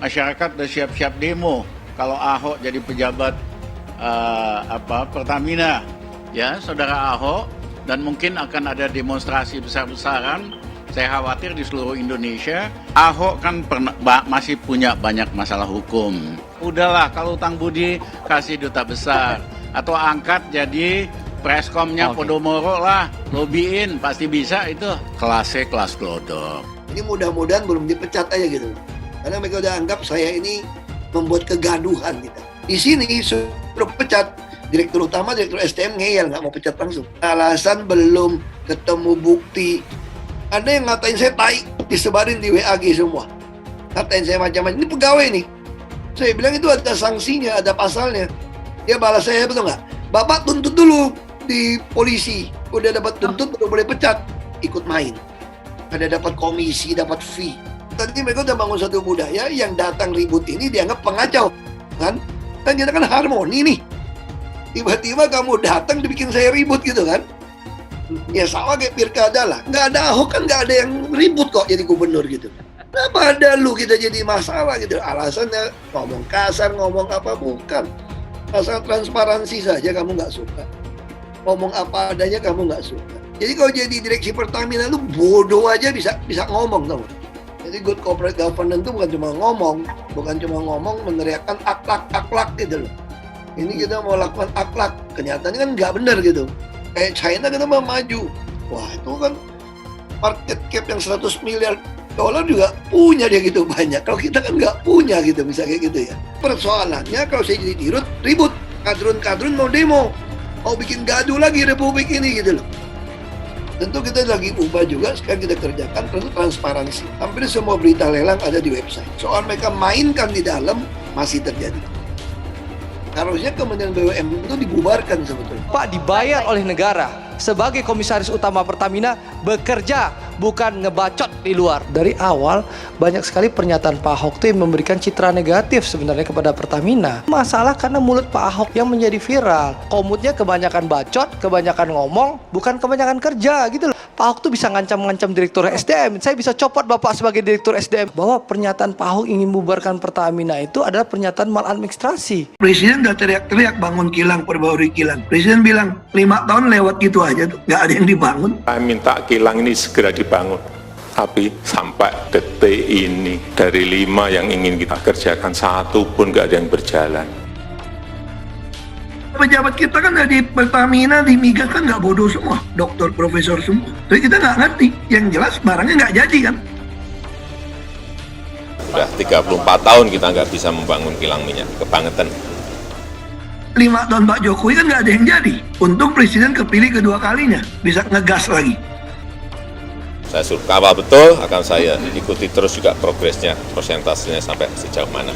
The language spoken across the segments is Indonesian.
masyarakat udah siap-siap demo kalau Ahok jadi pejabat Pertamina, ya saudara Ahok, dan mungkin akan ada demonstrasi besar-besaran. Saya khawatir di seluruh Indonesia. Ahok kan masih punya banyak masalah hukum. Udahlah, kalau utang budi kasih duta besar atau angkat jadi preskomnya Podomoro lah, lobbyin pasti bisa itu. Kelasnya kelas glodok. Ini mudah-mudahan belum dipecat aja gitu. Karena mereka udah anggap saya ini membuat kegaduhan gitu. Di sini sudah pecat direktur utama, direktur SDM ngeyel, nggak mau pecat langsung. Alasan belum ketemu bukti. Ada yang ngatain saya tai, disebarin di WAG semua. Ngatain saya macam-macam. Ini pegawai nih. Saya bilang itu ada sanksinya, ada pasalnya. Dia balas saya, betul nggak? Bapak tuntut dulu di polisi. Udah dapat tuntut, baru boleh pecat. Ikut main. Ada dapat komisi, dapat fee. Tadi mereka udah bangun satu budaya yang datang ribut ini dianggap pengacau. Kan kita kan harmoni nih. Tiba-tiba kamu datang dibikin saya ribut gitu kan. Ya sama kayak pilkada lah. Nggak ada Ahok kan nggak ada yang ribut kok jadi gubernur gitu. Kenapa ada lu kita jadi masalah gitu. Alasannya ngomong kasar, ngomong apa, bukan. Asal transparansi saja kamu nggak suka. Ngomong apa adanya kamu nggak suka. Jadi kalau jadi direksi Pertamina lu bodoh aja bisa ngomong tau. Jadi good corporate governance itu bukan cuma ngomong meneriakkan akhlak gitu loh. Ini kita mau lakukan akhlak, kenyataannya kan nggak benar gitu. Kayak China kita mau maju, wah itu kan market cap yang 100 miliar dolar juga punya dia gitu banyak. Kalau kita kan nggak punya gitu, bisa kayak gitu ya. Persoalannya kalau saya jadi dirut, ribut, kadrun mau demo, mau bikin gaduh lagi republik ini gitu loh. Tentu kita lagi ubah juga, sekarang kita kerjakan tentu transparansi. Hampir semua berita lelang ada di website. Soal mereka mainkan di dalam masih terjadi. Harusnya Kementerian BUMN itu dibubarkan sebetulnya. Pak dibayar oleh negara sebagai komisaris utama Pertamina bekerja, bukan ngebacot di luar. Dari awal banyak sekali pernyataan Pak Ahok itu yang memberikan citra negatif sebenarnya kepada Pertamina. Masalah karena mulut Pak Ahok yang menjadi viral. Komutnya kebanyakan bacot, kebanyakan ngomong, bukan kebanyakan kerja gitu loh. Pak Ahok tuh bisa ngancam-ngancam direktur SDM. Saya bisa copot Bapak sebagai direktur SDM. Bahwa pernyataan Pak Ahok ingin membubarkan Pertamina itu adalah pernyataan maladministrasi. Presiden udah teriak-teriak bangun kilang, perbaharui kilang. Presiden bilang 5 tahun lewat gitu aja tuh, nggak ada yang dibangun. Saya minta kilang ini segera dibangun. Tapi sampai detik ini dari 5 yang ingin kita kerjakan, 1 pun nggak ada yang berjalan. Pejabat kita kan dari Pertamina, di Migas kan nggak bodoh semua, dokter, profesor semua. Tapi kita nggak ngerti, yang jelas barangnya nggak jadi kan. Sudah 34 tahun kita nggak bisa membangun kilang minyak, kebangetan. 5 tahun Pak Jokowi kan nggak ada yang jadi. Untung Presiden kepilih kedua kalinya, bisa ngegas lagi. Saya suruh kawal betul, akan saya ikuti terus juga progresnya, persentasenya sampai sejauh mana.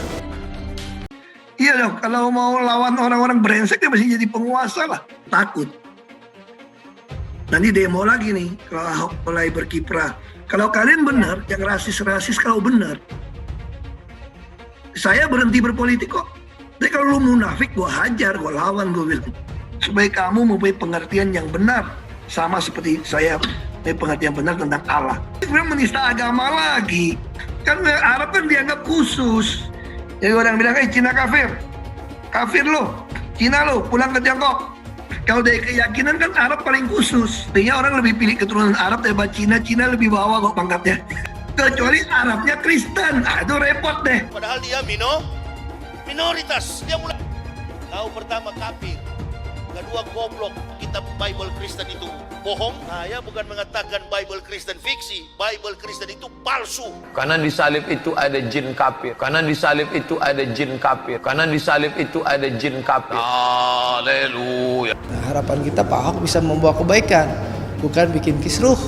Iya dong, kalau mau lawan orang-orang brengsek ya masih jadi penguasa lah. Takut. Nanti demo lagi nih, kalau Ahok mulai berkiprah. Kalau kalian benar, yang rasis-rasis kalau benar, saya berhenti berpolitik kok. Tapi kalau lu munafik, gue hajar, gue lawan, gue bilang. Supaya kamu mempunyai pengertian yang benar. Sama seperti saya mempunyai pengertian benar tentang Allah. Sebenarnya menista agama lagi. Kan Arab kan dianggap khusus. Jadi orang bilang, Cina kafir. Kafir lo, Cina lo, pulang ke Tiongkok. Kalau dari keyakinan kan Arab paling khusus. Artinya orang lebih pilih keturunan Arab daripada Cina. Cina lebih bawah kok pangkatnya. Kecuali Arabnya Kristen, itu repot deh. Padahal dia minoritas. Dia mulai tahu pertama kafir, kedua goblok. Kitab Bible Kristen itu bohong. Saya bukan mengatakan Bible Kristen fiksi. Bible Kristen itu palsu. Karena di salib itu ada jin kafir. Karena di salib itu ada jin kafir. Karena di salib itu ada jin kafir. Haleluya. Nah, harapan kita Pak Ahok bisa membawa kebaikan, bukan bikin kisruh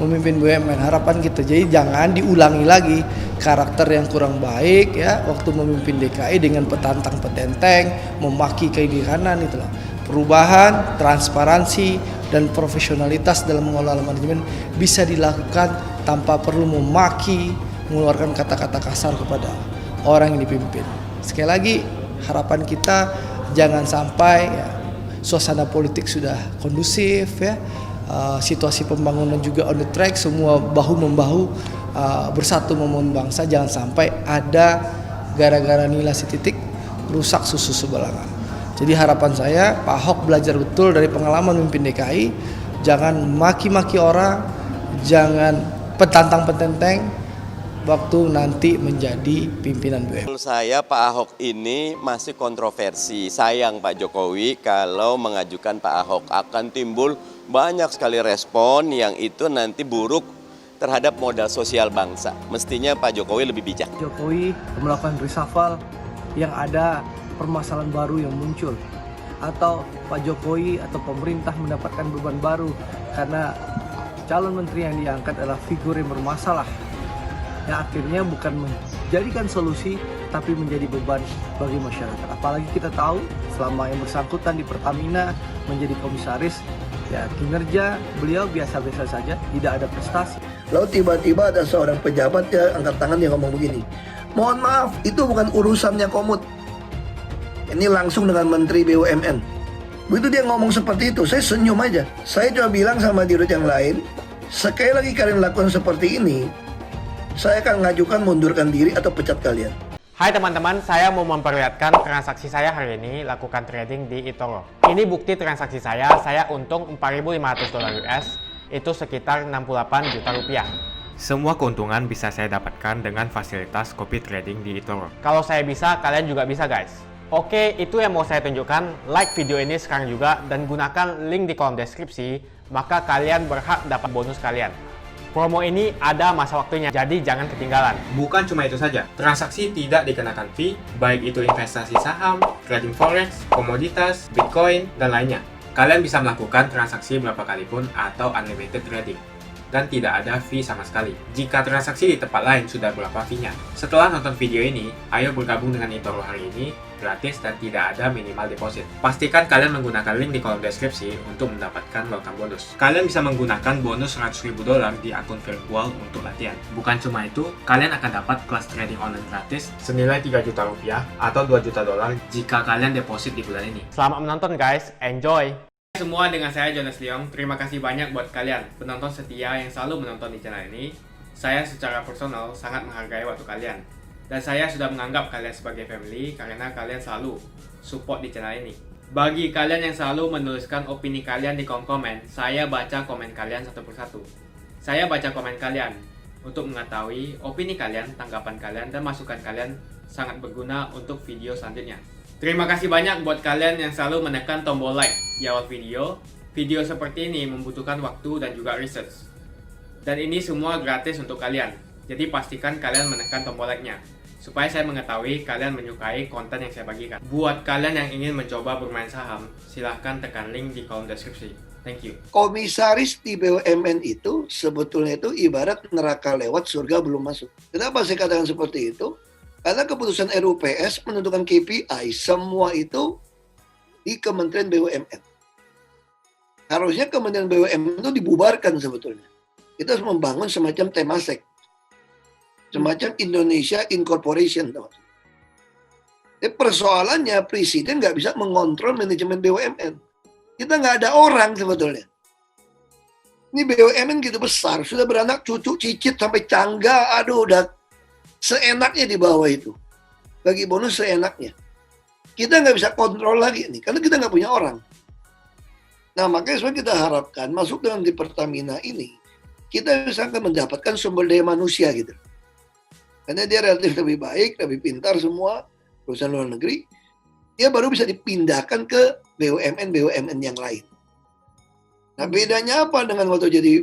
memimpin BUMN. Harapan kita jadi jangan diulangi lagi karakter yang kurang baik ya waktu memimpin DKI dengan petantang petenteng, memaki kiri kanan itu loh. Perubahan, transparansi, dan profesionalitas dalam mengelola manajemen bisa dilakukan tanpa perlu memaki, mengeluarkan kata-kata kasar kepada orang yang dipimpin. Sekali lagi, harapan kita jangan sampai ya, suasana politik sudah kondusif ya, situasi pembangunan juga on the track, semua bahu membahu bersatu membangun bangsa, jangan sampai ada gara-gara nilai setitik rusak susu sebelanga. Jadi harapan saya Pak Ahok belajar betul dari pengalaman memimpin DKI, jangan maki-maki orang, jangan petantang-petenteng waktu nanti menjadi pimpinan BUMN. Menurut saya Pak Ahok ini masih kontroversi. Sayang Pak Jokowi kalau mengajukan Pak Ahok, akan timbul banyak sekali respon yang itu nanti buruk terhadap modal sosial bangsa. Mestinya Pak Jokowi lebih bijak. Jokowi melakukan reshuffle yang ada permasalahan baru yang muncul, atau Pak Jokowi atau pemerintah mendapatkan beban baru karena calon menteri yang diangkat adalah figur yang bermasalah, yang akhirnya bukan menjadikan solusi tapi menjadi beban bagi masyarakat. Apalagi kita tahu selama yang bersangkutan di Pertamina menjadi komisaris, ya kinerja beliau biasa-biasa saja, tidak ada prestasi. Lalu tiba-tiba ada seorang pejabat ya angkat tangan dia ngomong begini, mohon maaf itu bukan urusannya Komut, ini langsung dengan Menteri BUMN. Begitu dia ngomong seperti itu, saya senyum aja. Saya coba bilang sama dirut yang lain, sekali lagi kalian lakukan seperti ini, saya akan mengajukan mundurkan diri atau pecat kalian. Hai teman-teman, saya mau memperlihatkan transaksi saya hari ini lakukan trading di eToro. Ini bukti transaksi saya untung 4.500 dolar US, itu sekitar 68 juta rupiah. Semua keuntungan bisa saya dapatkan dengan fasilitas copy trading di eToro. Kalau saya bisa, kalian juga bisa guys. Oke, itu yang mau saya tunjukkan. Like video ini sekarang juga dan gunakan link di kolom deskripsi, maka kalian berhak dapat bonus kalian. Promo ini ada masa waktunya, jadi jangan ketinggalan. Bukan cuma itu saja, transaksi tidak dikenakan fee, baik itu investasi saham, trading forex, komoditas, bitcoin, dan lainnya. Kalian bisa melakukan transaksi berapa kali pun atau unlimited trading. Dan tidak ada fee sama sekali. Jika transaksi di tempat lain sudah berapa fee-nya. Setelah nonton video ini, ayo bergabung dengan eToro hari ini, gratis dan tidak ada minimal deposit. Pastikan kalian menggunakan link di kolom deskripsi untuk mendapatkan welcome bonus. Kalian bisa menggunakan bonus $100.000 di akun virtual untuk latihan. Bukan cuma itu, kalian akan dapat kelas trading online gratis senilai 3 juta rupiah atau 2 juta dolar jika kalian deposit di bulan ini. Selamat menonton guys, enjoy! Semua, dengan saya Jonas Leong. Terima kasih banyak buat kalian penonton setia yang selalu menonton di channel ini. Saya secara personal sangat menghargai waktu kalian. Dan saya sudah menganggap kalian sebagai family karena kalian selalu support di channel ini. Bagi kalian yang selalu menuliskan opini kalian di kolom komen, saya baca komen kalian satu persatu. Saya baca komen kalian untuk mengetahui opini kalian, tanggapan kalian, dan masukan kalian sangat berguna untuk video selanjutnya. Terima kasih banyak buat kalian yang selalu menekan tombol like di awal video. Video seperti ini membutuhkan waktu dan juga research. Dan ini semua gratis untuk kalian. Jadi pastikan kalian menekan tombol like-nya, supaya saya mengetahui kalian menyukai konten yang saya bagikan. Buat kalian yang ingin mencoba bermain saham, silahkan tekan link di kolom deskripsi. Thank you. Komisaris di BUMN itu sebetulnya itu ibarat neraka lewat, surga belum masuk. Kenapa saya katakan seperti itu? Karena keputusan RUPS menentukan KPI semua itu di Kementerian BUMN. Harusnya Kementerian BUMN itu dibubarkan sebetulnya. Kita harus membangun semacam Temasek, semacam Indonesia Incorporation. Persoalannya presiden nggak bisa mengontrol manajemen BUMN. Kita nggak ada orang sebetulnya. Ini BUMN gitu besar, sudah beranak cucu cicit sampai cangga, aduh udah seenaknya di bawah itu. Bagi bonus seenaknya. Kita nggak bisa kontrol lagi nih, karena kita nggak punya orang. Nah, makanya sebenarnya kita harapkan masuk dengan di Pertamina ini, kita bisa mendapatkan sumber daya manusia gitu. Karena dia relatif lebih baik, lebih pintar semua, perusahaan luar negeri, dia baru bisa dipindahkan ke BUMN yang lain. Nah, bedanya apa dengan waktu jadi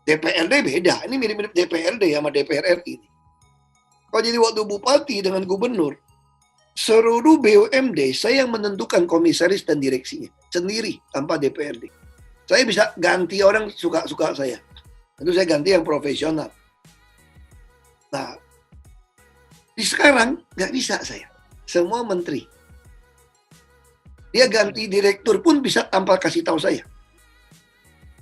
DPRD beda. Ini mirip-mirip DPRD sama DPR RI. Kalau jadi waktu bupati dengan gubernur, seluruh BUMD saya yang menentukan komisaris dan direksinya sendiri tanpa DPRD. Saya bisa ganti orang suka-suka saya. Tentu saya ganti yang profesional. Nah, di sekarang nggak bisa saya. Semua menteri. Dia ganti direktur pun bisa tanpa kasih tahu saya.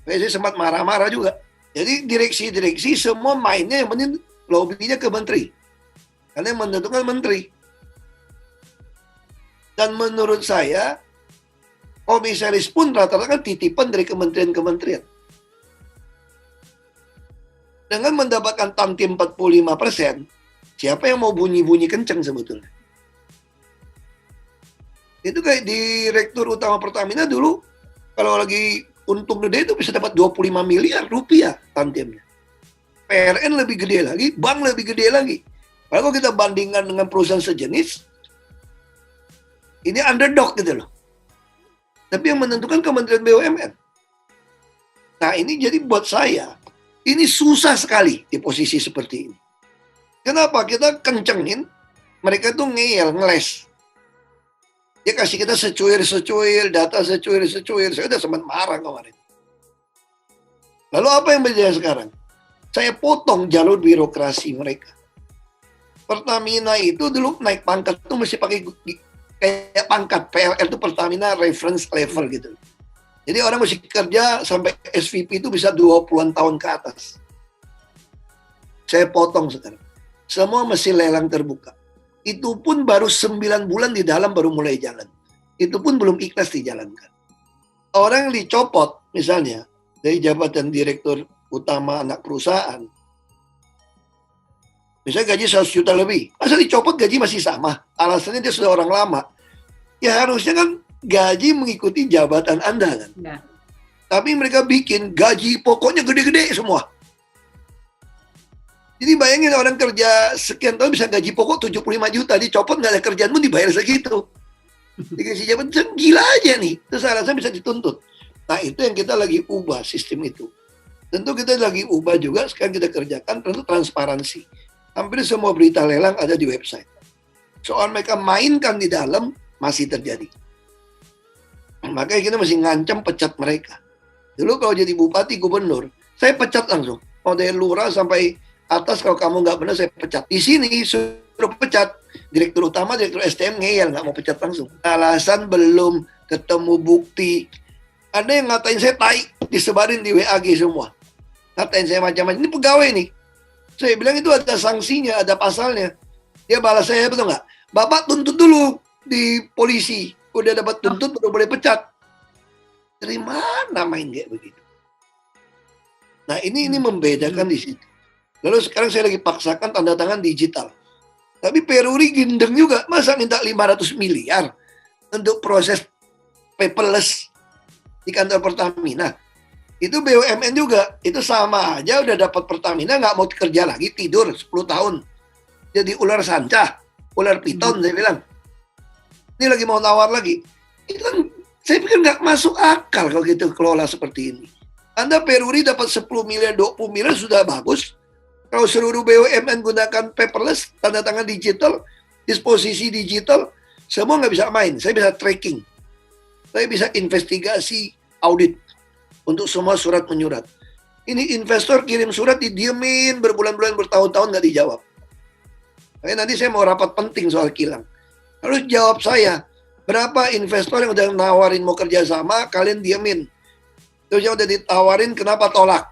Saya sempat marah-marah juga. Jadi direksi-direksi semua mainnya yang penting lobbynya ke menteri. Karena yang menentukan menteri. Dan menurut saya, komisaris pun rata-rata kan titipan dari kementerian-kementerian. Dengan mendapatkan tamtim 45%, Siapa yang mau bunyi-bunyi kenceng sebetulnya? Itu kayak direktur utama Pertamina dulu, kalau lagi untung gede itu bisa dapat 25 miliar rupiah tantiemnya. PRN lebih gede lagi, bank lebih gede lagi. Kalau kita bandingkan dengan perusahaan sejenis, ini underdog gitu loh. Tapi yang menentukan Kementerian BUMN. Nah ini jadi buat saya, ini susah sekali di posisi seperti ini. Kenapa? Kita kencengin, mereka tuh ngeyel, ngeles. Dia kasih kita secuil, data secuil. Saya udah sempat marah kemarin. Lalu apa yang berjaya sekarang? Saya potong jalur birokrasi mereka. Pertamina itu dulu naik pangkat tuh mesti pakai kayak pangkat. PLR itu Pertamina Reference Level gitu. Jadi orang mesti kerja sampai SVP itu bisa 20-an tahun ke atas. Saya potong sekarang. Semua mesti lelang terbuka. Itu pun baru 9 bulan di dalam baru mulai jalan. Itu pun belum ikhlas dijalankan. Orang yang dicopot misalnya dari jabatan direktur utama anak perusahaan, misalnya gaji 100 juta lebih, masa dicopot gaji masih sama? Alasannya dia sudah orang lama. Ya harusnya kan gaji mengikuti jabatan Anda kan. Ya. Tapi mereka bikin gaji pokoknya gede-gede semua. Jadi bayangin orang kerja sekian tahun bisa gaji pokok 75 juta, dicopot nggak ada kerjaan pun dibayar segitu. Dikasih jabatan, gila aja nih. Terus saya rasa bisa dituntut. Nah itu yang kita lagi ubah sistem itu. Tentu kita lagi ubah juga, sekarang kita kerjakan tentu transparansi. Hampir semua berita lelang ada di website. Soal mereka mainkan di dalam masih terjadi. Makanya kita masih ngancam pecat mereka. Dulu kalau jadi bupati, gubernur, saya pecat langsung. Mau dari lurah sampai atas, kalau kamu nggak benar saya pecat. Di sini suruh pecat direktur utama, direktur STM ngeyel, nggak mau pecat langsung. Alasan belum ketemu bukti. Ada yang ngatain saya tai, disebarin di WAG semua. Ngatain saya macam-macam. Ini pegawai nih. Saya bilang itu ada sanksinya, ada pasalnya. Dia balas saya, betul nggak? Bapak tuntut dulu di polisi. Udah dapat tuntut, baru boleh pecat. Dari mana main kayak begitu? Nah ini membedakan di situ. Lalu sekarang saya lagi paksakan tanda tangan digital. Tapi Peruri gendeng juga. Masa minta 500 miliar untuk proses paperless di kantor Pertamina. Itu BUMN juga. Itu sama aja udah dapat Pertamina, nggak mau kerja lagi, tidur 10 tahun. Jadi ular sanca, ular piton saya bilang. Ini lagi mau nawar lagi. Itu kan saya pikir nggak masuk akal kalau gitu kelola seperti ini. Anda Peruri dapat 10 miliar, 20 miliar sudah bagus. Kalau seluruh BUMN gunakan paperless, tanda tangan digital, disposisi digital, semua nggak bisa main. Saya bisa tracking. Saya bisa investigasi, audit untuk semua surat menyurat. Ini investor kirim surat, didiemin berbulan-bulan, bertahun-tahun nggak dijawab. Tapi nanti saya mau rapat penting soal kilang. Harus jawab saya, berapa investor yang udah nawarin mau kerjasama, kalian diemin. Terus yang udah ditawarin, kenapa tolak?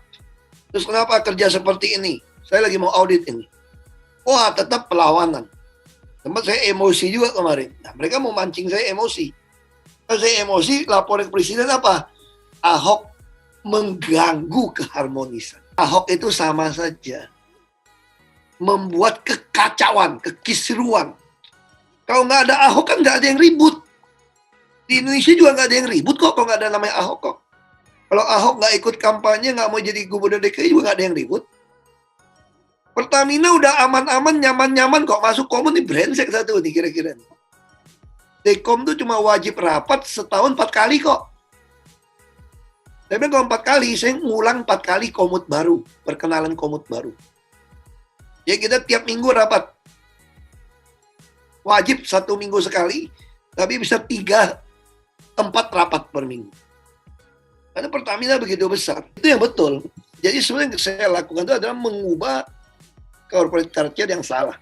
Terus kenapa kerja seperti ini? Saya lagi mau audit ini. Wah, tetap perlawanan. Tempat saya emosi juga kemarin. Nah, mereka mau mancing saya emosi. Kalau saya emosi, laporan ke presiden apa? Ahok mengganggu keharmonisan. Ahok itu sama saja membuat kekacauan, kekisruan. Kalau nggak ada Ahok kan nggak ada yang ribut. Di Indonesia juga nggak ada yang ribut kok kalau nggak ada namanya Ahok kok. Kalau Ahok nggak ikut kampanye, nggak mau jadi gubernur DKI juga nggak ada yang ribut. Pertamina udah aman-aman, nyaman-nyaman kok. Masuk komun nih brengsek satu nih kira-kira. Dekom tuh cuma wajib rapat setahun 4 kali kok. Tapi kalau 4 kali, saya ngulang 4 kali komut baru. Perkenalan komut baru. Ya kita tiap minggu rapat. Wajib 1 minggu sekali. Tapi bisa 3-4 rapat per minggu. Karena Pertamina begitu besar. Itu yang betul. Jadi sebenarnya yang saya lakukan itu adalah mengubah corporate culture yang salah.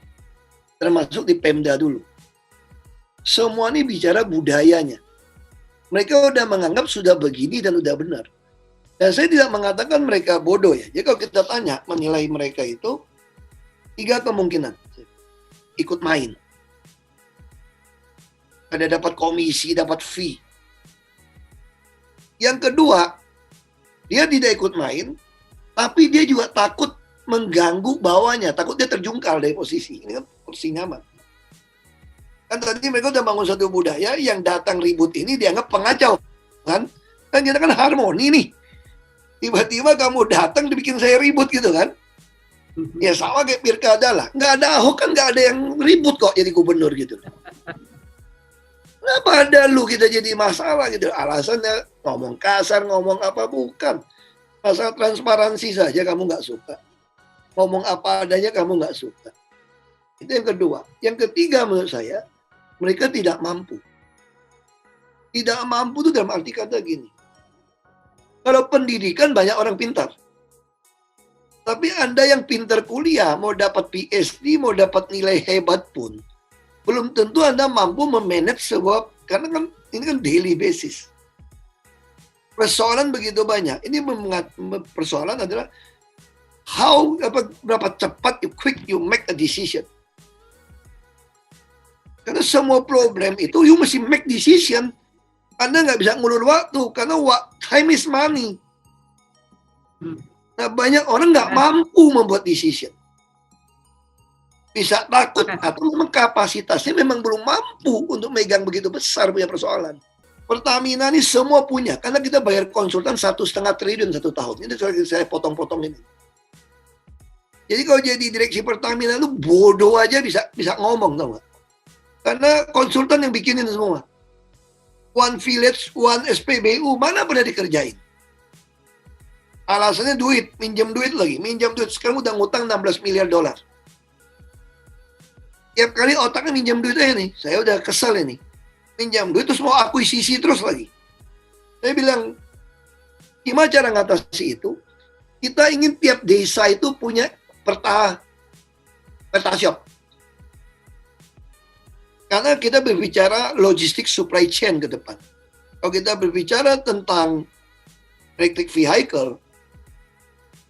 Termasuk di Pemda dulu. Semua ini bicara budayanya. Mereka udah menganggap sudah begini dan udah benar. Dan saya tidak mengatakan mereka bodoh ya. Jadi kalau kita tanya, menilai mereka itu 3 kemungkinan. Ikut main. Ada dapat komisi, dapat fee. Yang kedua, dia tidak ikut main, tapi dia juga takut mengganggu bawahnya, takut dia terjungkal dari posisi. Ini kan posisi nyaman. Kan tadi mereka udah bangun satu budaya yang datang ribut ini dianggap pengacau, kan? Kan kita kan harmoni nih. Tiba-tiba kamu datang dibikin saya ribut gitu kan? Ya sama kayak pilkada lah. Nggak ada Ahok kan nggak ada yang ribut kok jadi gubernur gitu. Kenapa ada lu kita jadi masalah gitu? Alasannya ngomong kasar, ngomong apa, bukan. Masalah transparansi saja kamu nggak suka. Ngomong apa adanya kamu nggak suka. Itu yang kedua. Yang ketiga menurut saya, mereka tidak mampu. Tidak mampu itu dalam arti kata gini. Kalau pendidikan banyak orang pintar. Tapi Anda yang pintar kuliah, mau dapat PhD, mau dapat nilai hebat pun, belum tentu Anda mampu memanage sebuah, karena kan ini kan daily basis. Persoalan begitu banyak. Ini persoalan adalah berapa cepat quick you make a decision. Karena semua problem itu you mesti make decision. Anda nggak bisa ngulur waktu karena time is money. Nah, banyak orang nggak mampu membuat decision. Bisa takut atau memang kapasitasnya memang belum mampu untuk megang begitu besar punya persoalan. Pertamina ini semua punya, karena kita bayar konsultan 1,5 triliun 1 tahun. Ini saya potong-potong ini. Jadi kalau jadi direksi Pertamina itu bodoh aja bisa ngomong, tau nggak? Karena konsultan yang bikinin semua. One Village, One SPBU, mana pernah dikerjain? Alasannya duit, minjem duit lagi, minjem duit. Sekarang udah ngutang 16 miliar dolar. Tiap kali otaknya minjem duit aja nih, saya udah kesel ini. Minjam duit terus mau akuisisi terus lagi. Saya bilang, gimana cara ngatasi itu? Kita ingin tiap desa itu punya peta shop. Karena kita berbicara logistik supply chain ke depan. Kalau kita berbicara tentang electric vehicle,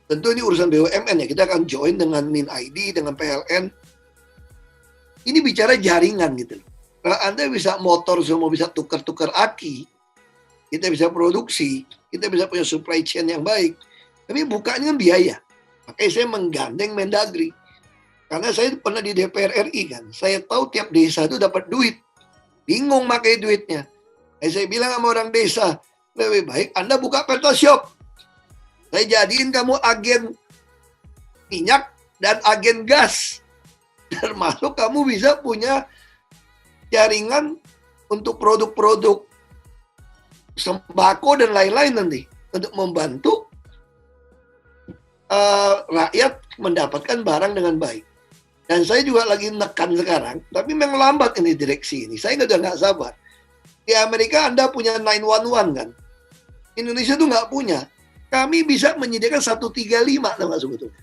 tentu ini urusan BUMN ya. Kita akan join dengan MinID, dengan PLN. Ini bicara jaringan gitu. Kalau Anda bisa motor semua bisa tukar-tukar aki, kita bisa produksi, kita bisa punya supply chain yang baik. Tapi bukanya kan biaya. Makanya saya menggandeng Mendagri. Karena saya pernah di DPR RI kan. Saya tahu tiap desa itu dapat duit. Bingung pakai duitnya. Saya bilang sama orang desa, lebih baik Anda buka peta shop. Saya jadiin kamu agen minyak dan agen gas. Termasuk kamu bisa punya jaringan untuk produk-produk sembako dan lain-lain nanti. Untuk membantu rakyat mendapatkan barang dengan baik. Dan saya juga lagi nekan sekarang, tapi memang lambat ini direksi ini. Saya udah nggak sabar. Di Amerika Anda punya 911 kan? Indonesia tuh nggak punya. Kami bisa menyediakan 135, tahu nggak sebetulnya?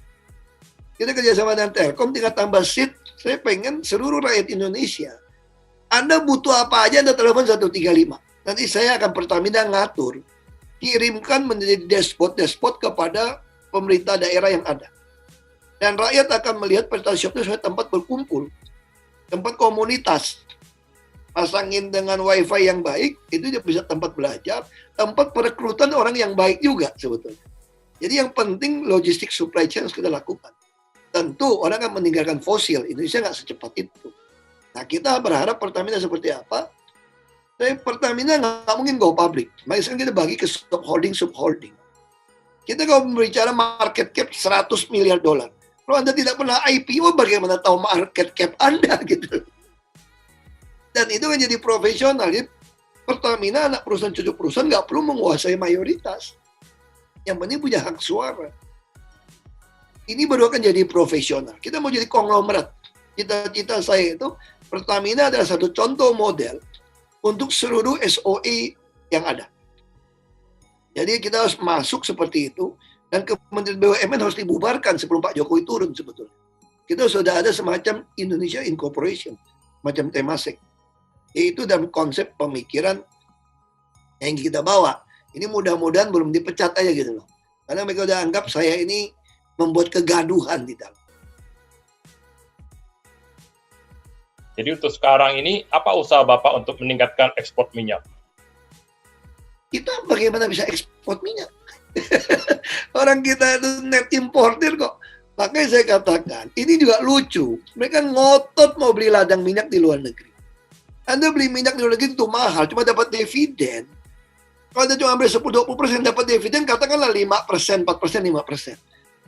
Kita kerjasama dengan Telkom, tinggal tambah seat. Saya pengen seluruh rakyat Indonesia. Anda butuh apa aja, Anda telepon 135. Nanti saya akan Pertamina ngatur. Kirimkan menjadi dashboard kepada pemerintah daerah yang ada. Dan rakyat akan melihat peta shop itu sebagai tempat berkumpul. Tempat komunitas. Pasangin dengan wifi yang baik, itu dia bisa tempat belajar. Tempat perekrutan orang yang baik juga sebetulnya. Jadi yang penting logistik supply chain harus kita lakukan. Tentu orang akan meninggalkan fosil. Indonesia nggak secepat itu. Nah kita berharap Pertamina seperti apa? Tapi Pertamina nggak mungkin go public. Makanya kita bagi ke subholding. Kita kalau berbicara market cap 100 miliar dolar. Kalau Anda tidak pernah IPO, bagaimana tahu market cap Anda gitu. Dan itu kan jadi profesional. Jadi Pertamina, anak perusahaan cucu perusahaan, nggak perlu menguasai mayoritas. Yang penting punya hak suara. Ini baru akan jadi profesional. Kita mau jadi konglomerat. Cita-cita saya itu, Pertamina adalah satu contoh model untuk seluruh SOE yang ada. Jadi kita harus masuk seperti itu. Dan Kementerian BUMN harus dibubarkan sebelum Pak Jokowi turun sebetulnya. Kita sudah ada semacam Indonesia Incorporation, macam Temasek. Yaitu dalam konsep pemikiran yang kita bawa. Ini mudah-mudahan belum dipecat aja gitu loh. Karena mereka udah anggap saya ini membuat kegaduhan di dalam. Jadi untuk sekarang ini, apa usaha Bapak untuk meningkatkan ekspor minyak? Kita bagaimana bisa ekspor minyak? Orang kita itu net importer kok. Makanya saya katakan, ini juga lucu. Mereka ngotot mau beli ladang minyak di luar negeri. Anda beli minyak di luar negeri itu mahal, cuma dapat dividen. Kalau Anda cuma ambil 10-20% dapat dividen, katakanlah 5%, 4%, 5%.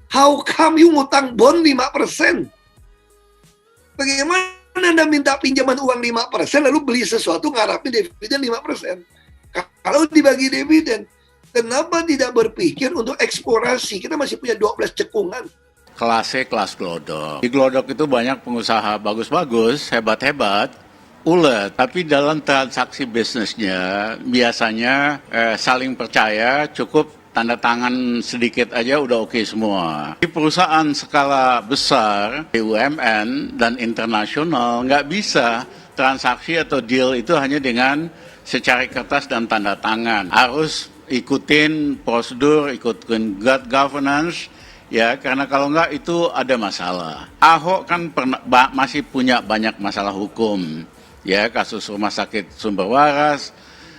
How come you ngutang bond 5%? Bagaimana Anda minta pinjaman uang 5%, lalu beli sesuatu ngarapin dividen 5%? Kalau dibagi dividen, kenapa tidak berpikir untuk eksplorasi? Kita masih punya 12 cekungan. Kelasnya kelas Glodok. Di Glodok itu banyak pengusaha bagus-bagus, hebat-hebat, ulet. Tapi dalam transaksi bisnisnya biasanya saling percaya, cukup tanda tangan sedikit aja udah oke semua. Di perusahaan skala besar, BUMN dan internasional nggak bisa transaksi atau deal itu hanya dengan secari kertas dan tanda tangan. Harus ikutin prosedur, ikutin good governance, ya, karena kalau enggak itu ada masalah. Ahok kan masih punya banyak masalah hukum, ya, kasus rumah sakit Sumber Waras,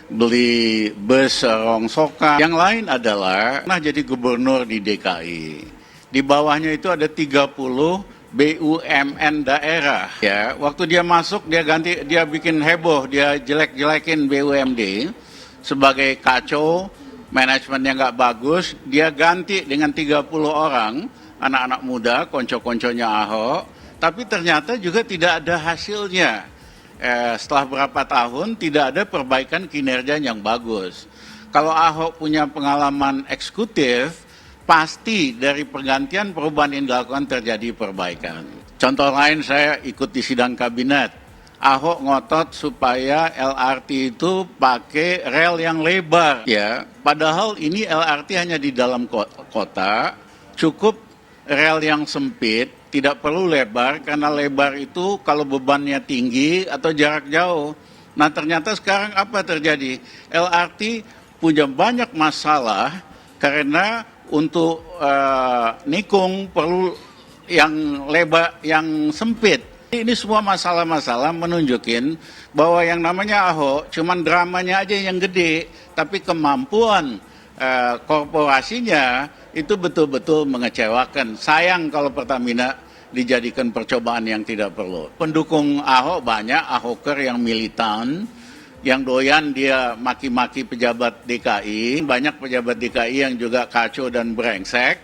beli bus rongsokan. Yang lain adalah pernah jadi gubernur di DKI. Di bawahnya itu ada 30 BUMN daerah, ya. Waktu dia masuk dia bikin heboh, dia jelek-jelekin BUMD sebagai kacau. Manajemennya nggak bagus, dia ganti dengan 30 orang, anak-anak muda, konco-konconya Ahok, tapi ternyata juga tidak ada hasilnya. Setelah berapa tahun, tidak ada perbaikan kinerja yang bagus. Kalau Ahok punya pengalaman eksekutif, pasti dari pergantian perubahan yang dilakukan terjadi perbaikan. Contoh lain, saya ikut di sidang kabinet. Ahok ngotot supaya LRT itu pakai rel yang lebar, ya. Padahal ini LRT hanya di dalam kota, cukup rel yang sempit, tidak perlu lebar, karena lebar itu kalau bebannya tinggi atau jarak jauh. Nah ternyata sekarang apa terjadi? LRT punya banyak masalah karena untuk nikung perlu yang lebar, yang sempit. Ini semua masalah-masalah menunjukin bahwa yang namanya Ahok cuman dramanya aja yang gede, tapi kemampuan korporasinya itu betul-betul mengecewakan. Sayang kalau Pertamina dijadikan percobaan yang tidak perlu. Pendukung Ahok banyak, Ahoker yang militan, yang doyan dia maki-maki pejabat DKI, banyak pejabat DKI yang juga kacau dan brengsek,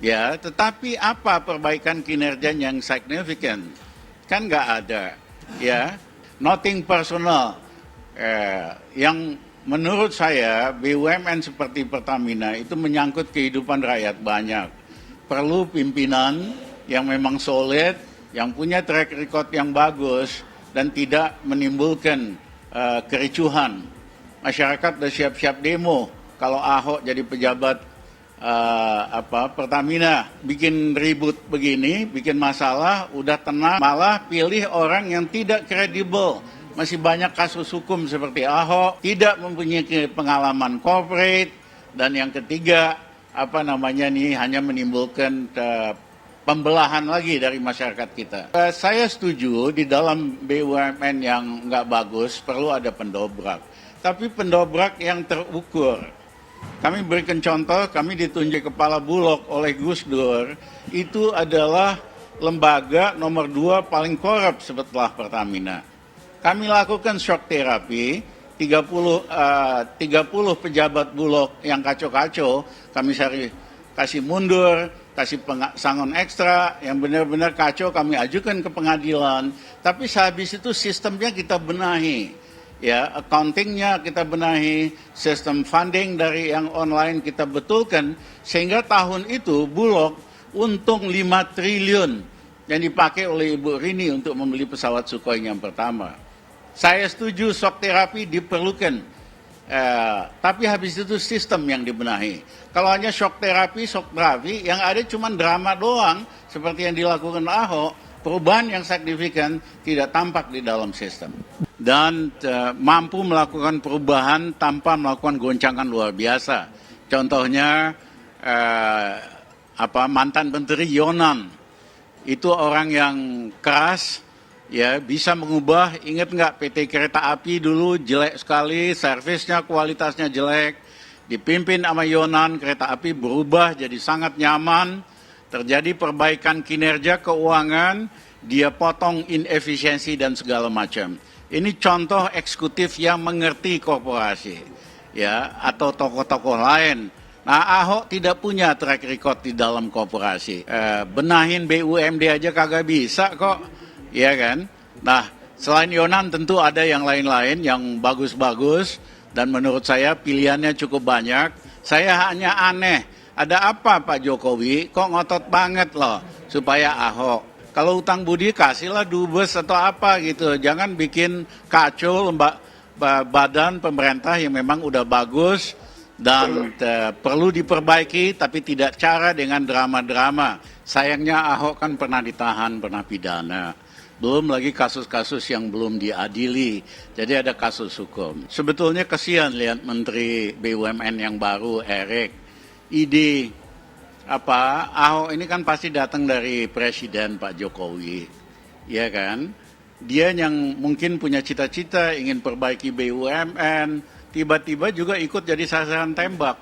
ya. Tetapi apa perbaikan kinerja yang signifikan? Kan nggak ada, ya. Nothing personal. Yang menurut saya BUMN seperti Pertamina itu menyangkut kehidupan rakyat banyak. Perlu pimpinan yang memang solid, yang punya track record yang bagus dan tidak menimbulkan kericuhan. Masyarakat udah siap-siap demo kalau Ahok jadi pejabat Pertamina, bikin ribut begini, bikin masalah, udah tenang, malah pilih orang yang tidak kredibel. Masih banyak kasus hukum seperti Ahok, tidak mempunyai pengalaman corporate, dan yang ketiga, hanya menimbulkan pembelahan lagi dari masyarakat kita. Saya setuju di dalam BUMN yang nggak bagus perlu ada pendobrak, tapi pendobrak yang terukur. Kami berikan contoh, kami ditunjuk kepala Bulog oleh Gus Dur, itu adalah lembaga nomor 2 paling korup setelah Pertamina. Kami lakukan shock terapi, 30 pejabat Bulog yang kacau-kacau, kami kasih mundur, kasih sangon ekstra, yang benar-benar kacau kami ajukan ke pengadilan, tapi sehabis itu sistemnya kita benahi. Ya, accountingnya kita benahi, sistem funding dari yang online kita betulkan, sehingga tahun itu Bulog untung 5 triliun yang dipakai oleh Ibu Rini untuk membeli pesawat Sukhoi yang pertama. Saya setuju shock terapi diperlukan, tapi habis itu sistem yang dibenahi. Kalau hanya shock terapi, yang ada cuma drama doang, seperti yang dilakukan Ahok, perubahan yang signifikan tidak tampak di dalam sistem. Dan mampu melakukan perubahan tanpa melakukan goncangan luar biasa. Contohnya mantan Menteri Yonan, itu orang yang keras, ya, bisa mengubah. Ingat nggak PT Kereta Api dulu jelek sekali, servisnya kualitasnya jelek, dipimpin sama Yonan, kereta api berubah jadi sangat nyaman, terjadi perbaikan kinerja keuangan, dia potong inefisiensi dan segala macam. Ini contoh eksekutif yang mengerti korporasi, ya, atau tokoh-tokoh lain. Nah, Ahok tidak punya track record di dalam korporasi. Benahin BUMD aja kagak bisa kok, ya kan? Nah, selain Yonan tentu ada yang lain-lain yang bagus-bagus dan menurut saya pilihannya cukup banyak. Saya hanya aneh, ada apa Pak Jokowi kok ngotot banget loh supaya Ahok. Kalau utang budi kasihlah dubes atau apa gitu. Jangan bikin kacau badan pemerintah yang memang udah bagus dan perlu diperbaiki, tapi tidak cara dengan drama-drama. Sayangnya Ahok kan pernah ditahan, pernah pidana. Belum lagi kasus-kasus yang belum diadili. Jadi ada kasus hukum. Sebetulnya kasihan lihat Menteri BUMN yang baru, Erick. Ide Ahok ini kan pasti datang dari Presiden Pak Jokowi, ya kan? Dia yang mungkin punya cita-cita ingin perbaiki BUMN, tiba-tiba juga ikut jadi sasaran tembak.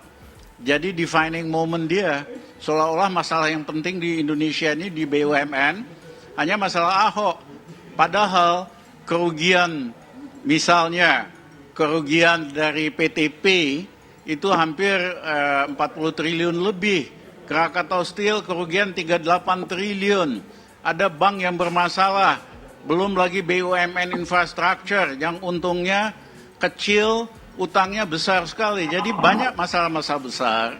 Jadi defining moment dia, seolah-olah masalah yang penting di Indonesia ini di BUMN hanya masalah Ahok. Padahal kerugian, misalnya kerugian dari PTP itu hampir 40 triliun lebih. Krakatau Steel kerugian 38 triliun. Ada bank yang bermasalah. Belum lagi BUMN infrastructure yang untungnya kecil, utangnya besar sekali. Jadi banyak masalah-masalah besar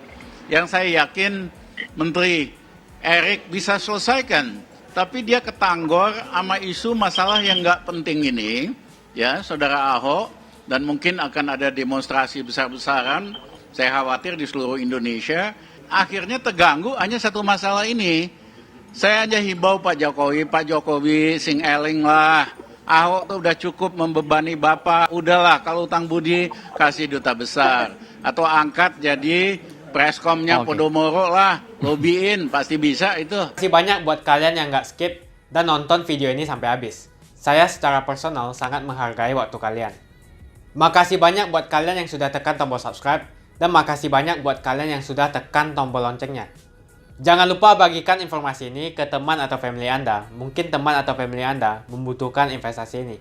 yang saya yakin Menteri Erick bisa selesaikan. Tapi dia ketanggor sama isu masalah yang nggak penting ini, ya, Saudara Ahok, dan mungkin akan ada demonstrasi besar-besaran. Saya khawatir di seluruh Indonesia. Akhirnya terganggu hanya satu masalah ini. Saya aja himbau Pak Jokowi sing eling lah. Ahok tuh udah cukup membebani Bapak. Udahlah kalau utang budi kasih duta besar. Atau angkat jadi preskomnya Podomoro lah. Lobbyin, pasti bisa itu. Terima kasih banyak buat kalian yang nggak skip dan nonton video ini sampai habis. Saya secara personal sangat menghargai waktu kalian. Makasih banyak buat kalian yang sudah tekan tombol subscribe. Dan makasih banyak buat kalian yang sudah tekan tombol loncengnya. Jangan lupa bagikan informasi ini ke teman atau family Anda. Mungkin teman atau family Anda membutuhkan investasi ini.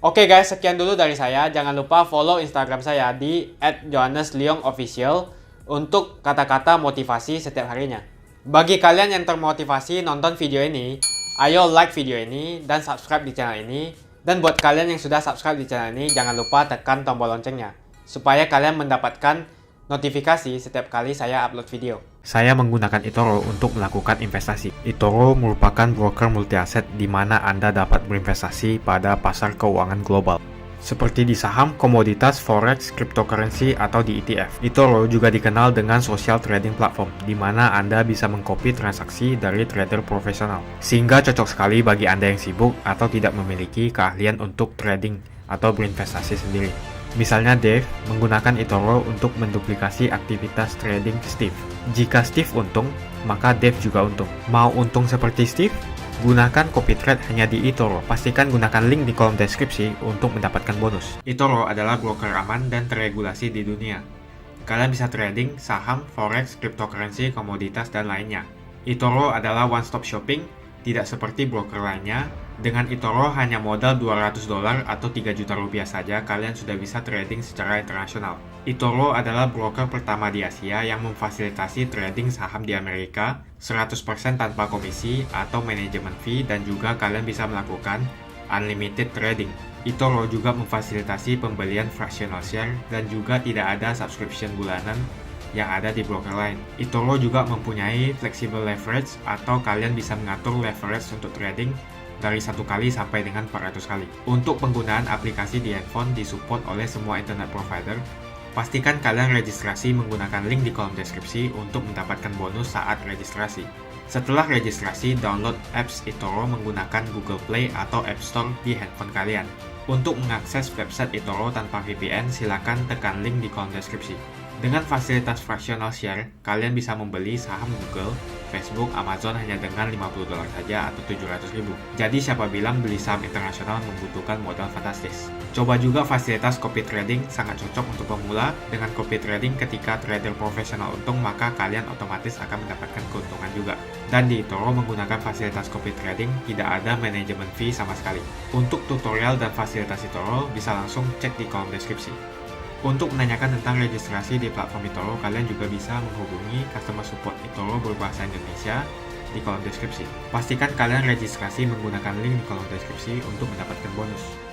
Oke guys, sekian dulu dari saya. Jangan lupa follow Instagram saya di @johannesleongofficial untuk kata-kata motivasi setiap harinya. Bagi kalian yang termotivasi nonton video ini, ayo like video ini dan subscribe di channel ini. Dan buat kalian yang sudah subscribe di channel ini, jangan lupa tekan tombol loncengnya supaya kalian mendapatkan notifikasi setiap kali saya upload video. Saya menggunakan eToro untuk melakukan investasi. eToro merupakan broker multi aset di mana Anda dapat berinvestasi pada pasar keuangan global, seperti di saham, komoditas, forex, cryptocurrency, atau di ETF. eToro juga dikenal dengan social trading platform, di mana Anda bisa mengcopy transaksi dari trader profesional, sehingga cocok sekali bagi Anda yang sibuk atau tidak memiliki keahlian untuk trading atau berinvestasi sendiri. Misalnya Dave menggunakan eToro untuk menduplikasi aktivitas trading Steve. Jika Steve untung, maka Dave juga untung. Mau untung seperti Steve? Gunakan copy trade hanya di eToro. Pastikan gunakan link di kolom deskripsi untuk mendapatkan bonus. eToro adalah broker aman dan terregulasi di dunia. Kalian bisa trading saham, forex, cryptocurrency, komoditas, dan lainnya. eToro adalah one-stop shopping, tidak seperti broker lainnya. Dengan eToro hanya modal $200 atau 3 juta rupiah saja, kalian sudah bisa trading secara internasional. eToro adalah broker pertama di Asia yang memfasilitasi trading saham di Amerika 100% tanpa komisi atau manajemen fee, dan juga kalian bisa melakukan unlimited trading. eToro juga memfasilitasi pembelian fractional share dan juga tidak ada subscription bulanan yang ada di broker lain. eToro juga mempunyai flexible leverage atau kalian bisa mengatur leverage untuk trading dari 1 kali sampai dengan 400 kali. Untuk penggunaan aplikasi di handphone disupport oleh semua internet provider. Pastikan kalian registrasi menggunakan link di kolom deskripsi untuk mendapatkan bonus saat registrasi. Setelah registrasi, download apps eToro menggunakan Google Play atau App Store di handphone kalian. Untuk mengakses website eToro tanpa VPN, silakan tekan link di kolom deskripsi. Dengan fasilitas fractional share, kalian bisa membeli saham Google, Facebook, Amazon hanya dengan $50 saja atau 700.000. Jadi siapa bilang beli saham internasional membutuhkan modal fantastis? Coba juga fasilitas copy trading, sangat cocok untuk pemula. Dengan copy trading ketika trader profesional untung, maka kalian otomatis akan mendapatkan keuntungan juga. Dan di eToro menggunakan fasilitas copy trading tidak ada manajemen fee sama sekali. Untuk tutorial dan fasilitas eToro bisa langsung cek di kolom deskripsi. Untuk menanyakan tentang registrasi di platform eToro, kalian juga bisa menghubungi customer support eToro berbahasa Indonesia di kolom deskripsi. Pastikan kalian registrasi menggunakan link di kolom deskripsi untuk mendapatkan bonus.